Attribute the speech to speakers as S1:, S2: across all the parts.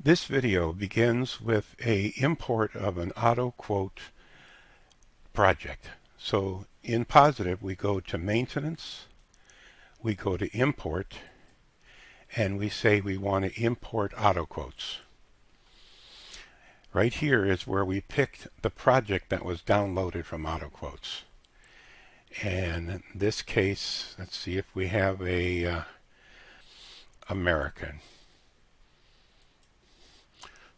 S1: This video begins with an import of an AutoQuote project. So in Positive, we go to Maintenance, we go to Import, and we say we want to import AutoQuotes. Right here is where we picked the project that was downloaded from AutoQuotes. And in this case, let's see if we have a American.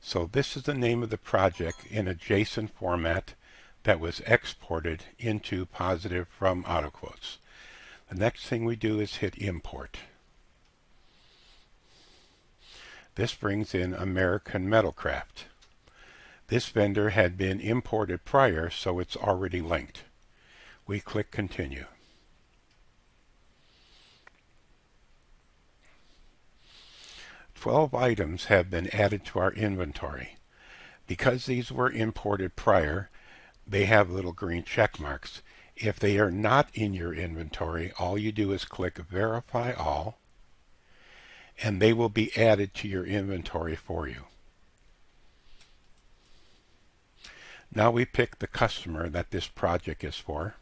S1: So this is the name of the project in a JSON format that was exported into Positive from AutoQuotes. The next thing we do is hit Import. This brings in American Metalcraft. This vendor had been imported prior, so it's already linked. We click Continue. "12 items have been added to our inventory. Because these were imported prior, they have little green check marks. If they are not in your inventory, all you do is click Verify All, and they will be added to your inventory for you. Now we pick the customer that this project is for.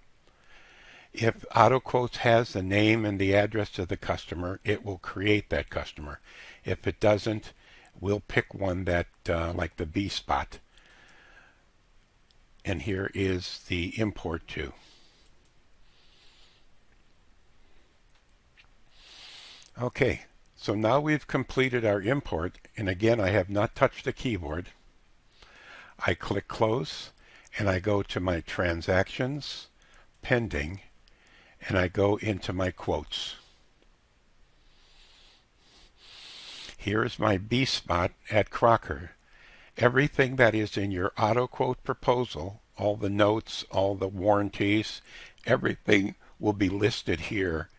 S1: If AutoQuotes has the name and the address of the customer, it will create that customer. If it doesn't, we'll pick one that like the B spot. And here is the import to. Okay, so now we've completed our import, and again, I have not touched the keyboard. I click Close, and I go to my Transactions, Pending, and I go into my quotes. Here is my B spot at Crocker. Everything that is in your AutoQuote proposal, all the notes, all the warranties, everything will be listed here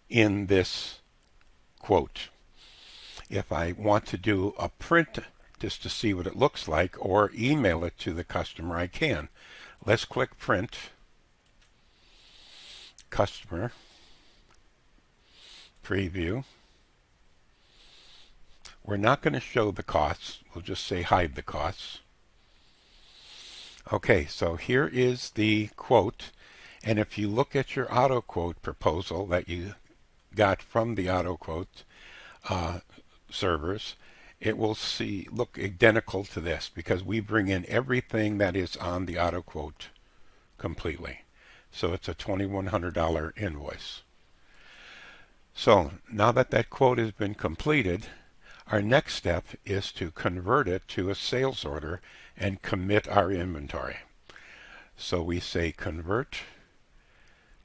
S1: in this quote. If I want to do a print just to see what it looks like or email it to the customer, I can. Let's click Print, Customer, Preview. We're not going to show the costs. We'll just say hide the costs. Okay, so here is the quote. And if you look at your AutoQuote proposal that you got from the AutoQuote servers, it will look identical to this because we bring in everything that is on the AutoQuote completely. So it's a $2,100 invoice. So now that that quote has been completed, our next step is to convert it to a sales order and commit our inventory. So we say Convert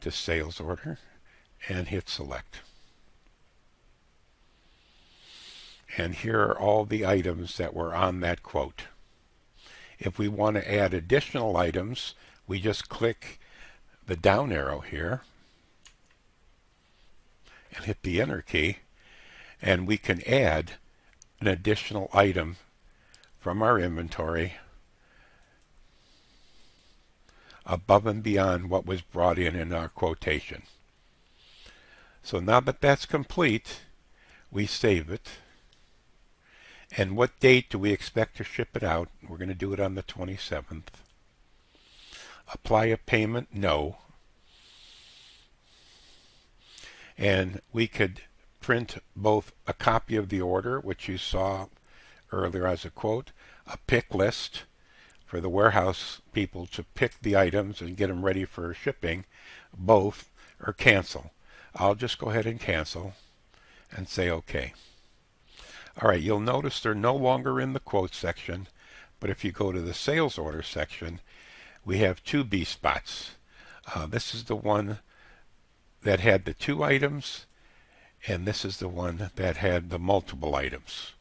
S1: to Sales Order and hit Select. And here are all the items that were on that quote. If we want to add additional items, we just click the down arrow here and hit the Enter key, and we can add an additional item from our inventory above and beyond what was brought in our quotation. So now that that's complete, we save it. And what date do we expect to ship it out? We're going to do it on the 27th. Apply a payment? No. And we could print both a copy of the order, which you saw earlier as a quote, a pick list for the warehouse people to pick the items and get them ready for shipping, both, or cancel. I'll just go ahead and cancel and say OK. All right, you'll notice they're no longer in the quote section, but if you go to the sales order section, we have two B spots. This is the one that had the 2 items, and this is the one that had the multiple items.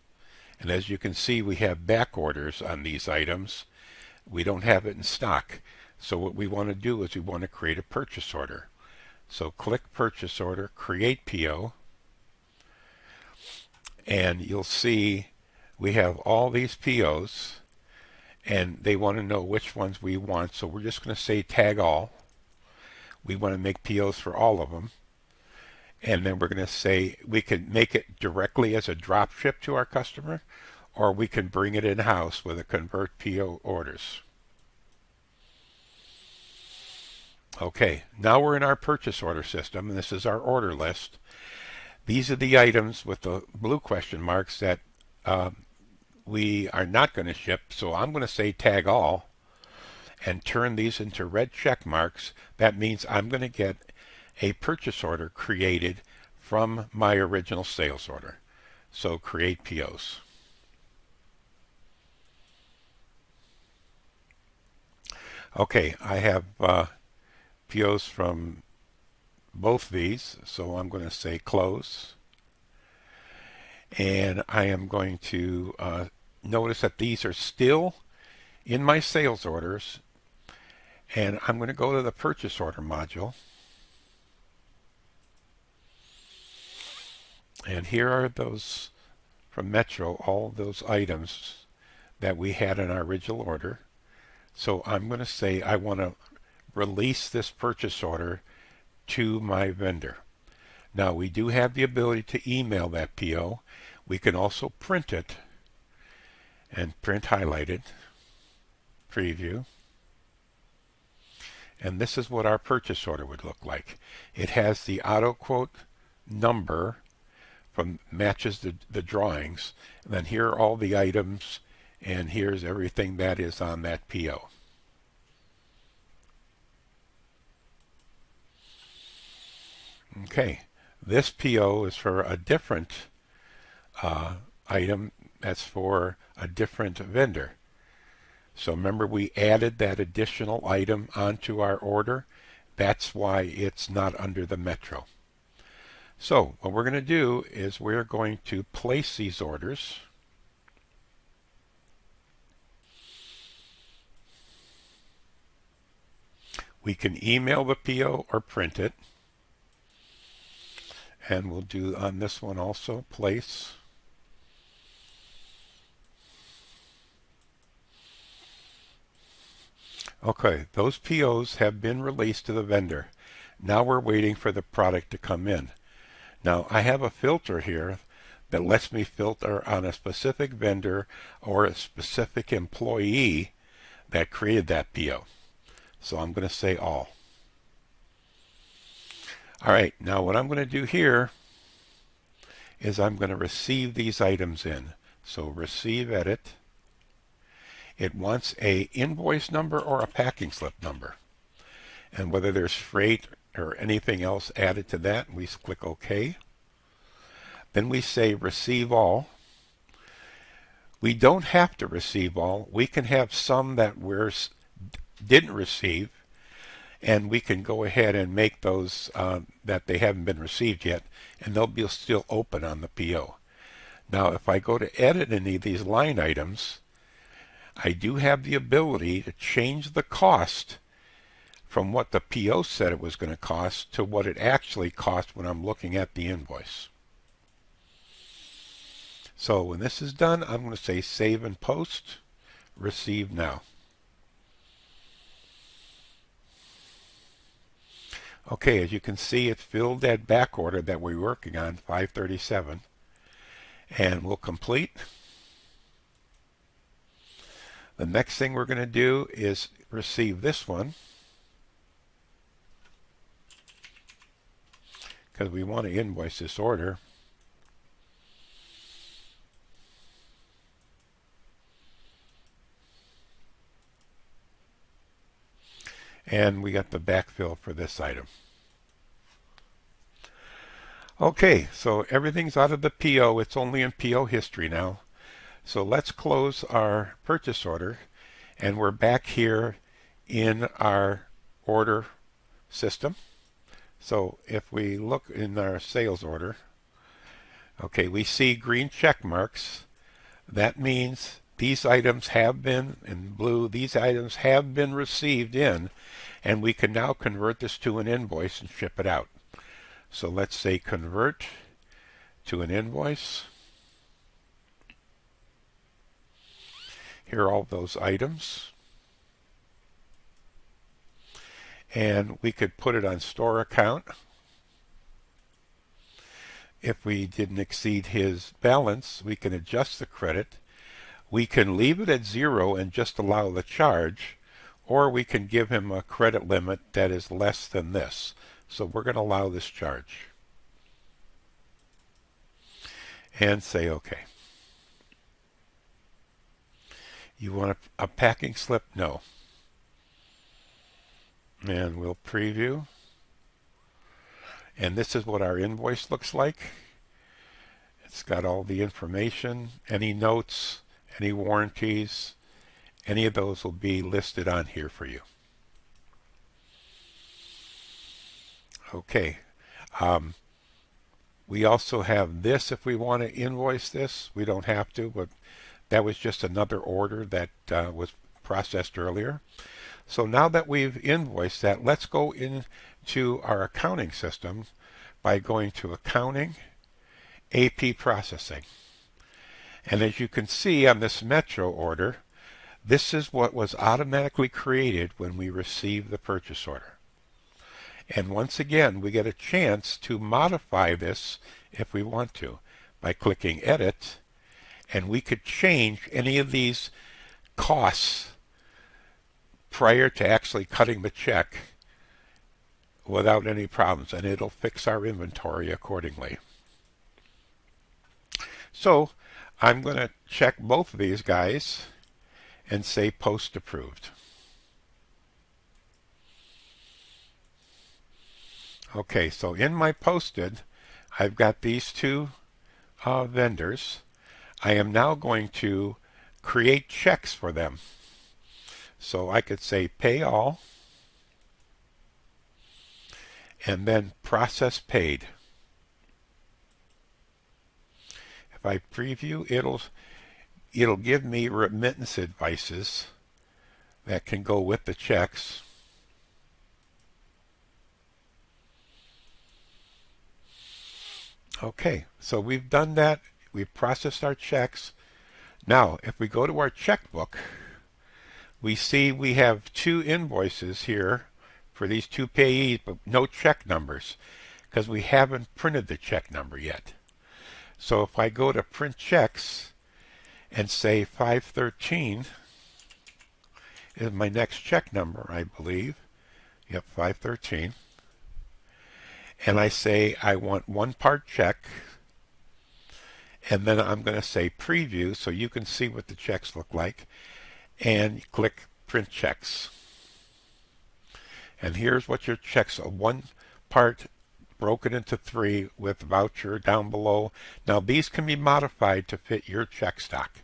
S1: And as you can see, we have back orders on these items. We don't have it in stock. So what we want to do is we want to create a purchase order. So click Purchase Order, Create PO, and you'll see we have all these POs, and they want to know which ones we want. So we're just going to say Tag All. We want to make POs for all of them. And then we're going to say we can make it directly as a drop ship to our customer, or we can bring it in-house with a convert PO orders. Okay, now we're in our purchase order system, and this is our order list. These are the items with the blue question marks that we are not going to ship, so I'm going to say tag all and turn these into red check marks. That means I'm going to get a purchase order created from my original sales order. So create POs. Okay, I have POs from both these, so I'm going to say close. And I am going to notice that these are still in my sales orders, and I'm going to go to the purchase order module. And here are those from Metro, all those items that we had in our original order. So I'm going to say I want to release this purchase order to my vendor. Now we do have the ability to email that PO. We can also print it and print highlighted, preview. And this is what our purchase order would look like. It has the AutoQuote number from matches the drawings. And then here are all the items, and here's everything that is on that PO. Okay, this PO is for a different item that's for a different vendor. So remember, we added that additional item onto our order. That's why it's not under the Metro. So what we're going to do is we're going to place these orders. We can email the PO or print it. And we'll do on this one also, place. Okay, those POs have been released to the vendor. Now we're waiting for the product to come in. Now I have a filter here that lets me filter on a specific vendor or a specific employee that created that PO. So I'm going to say all. All right, now what I'm going to do here is I'm going to receive these items in. So receive edit. It wants a invoice number or a packing slip number. And whether there's freight or anything else added to that, we click OK. Then we say receive all. We don't have to receive all. We can have some that we didn't receive, and we can go ahead and make those that they haven't been received yet, and they'll be still open on the PO. Now if I go to edit any of these line items, I do have the ability to change the cost from what the PO said it was going to cost to what it actually cost when I'm looking at the invoice. So when this is done, I'm going to say save and post, receive now. Okay, as you can see, it filled that back order that we're working on, 537, and we'll complete. The next thing we're going to do is receive this one, because we want to invoice this order. And we got the backfill for this item. Okay, so everything's out of the PO. It's only in PO history now. So let's close our purchase order, and we're back here in our order system. So if we look in our sales order, okay, we see green check marks. That means these items have been, in blue, these items have been received in, and we can now convert this to an invoice and ship it out. So let's say convert to an invoice. Here are all those items. And we could put it on store account. If we didn't exceed his balance, we can adjust the credit. We can leave it at 0 and just allow the charge, or we can give him a credit limit that is less than this. So we're going to allow this charge. And say OK. You want a packing slip? No. And we'll preview. And this is what our invoice looks like. It's got all the information, any notes, any warranties, any of those will be listed on here for you. Okay. We also have this if we want to invoice this. We don't have to, but that was just another order that was processed earlier. So now that we've invoiced that, let's go into our accounting system by going to Accounting, AP Processing. And as you can see on this Metro order, this is what was automatically created when we received the purchase order. And once again, we get a chance to modify this if we want to by clicking Edit, and we could change any of these costs prior to actually cutting the check without any problems, and it'll fix our inventory accordingly. So I'm going to check both of these guys and say Post Approved. Okay, so in my posted, I've got these two vendors. I am now going to create checks for them. So I could say Pay All, and then Process Paid. If I preview, it'll give me remittance advices that can go with the checks. Okay, so we've done that. We've processed our checks. Now, if we go to our checkbook, we see we have two invoices here for these two payees, but no check numbers because we haven't printed the check number yet. So if I go to Print Checks and say 513 is my next check number, I believe. Yep, 513. And I say I want one part check, and then I'm going to say Preview so you can see what the checks look like, and click Print Checks. And here's what your checks are. One part broken into 3 with voucher down below. Now these can be modified to fit your check stock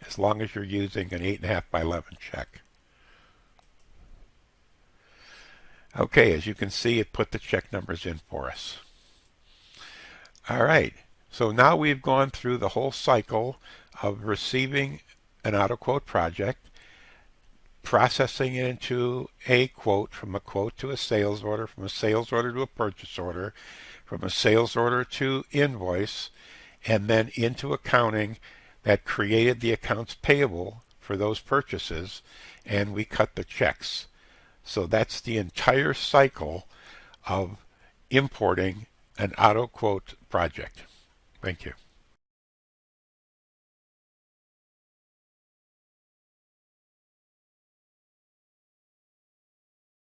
S1: as long as you're using an 8.5 by 11 check. Okay, as you can see, it put the check numbers in for us. All right, so now we've gone through the whole cycle of receiving an AutoQuote project, processing it into a quote, from a quote to a sales order, from a sales order to a purchase order, from a sales order to invoice, and then into accounting that created the accounts payable for those purchases, and we cut the checks. So that's the entire cycle of importing an AutoQuote project. Thank you.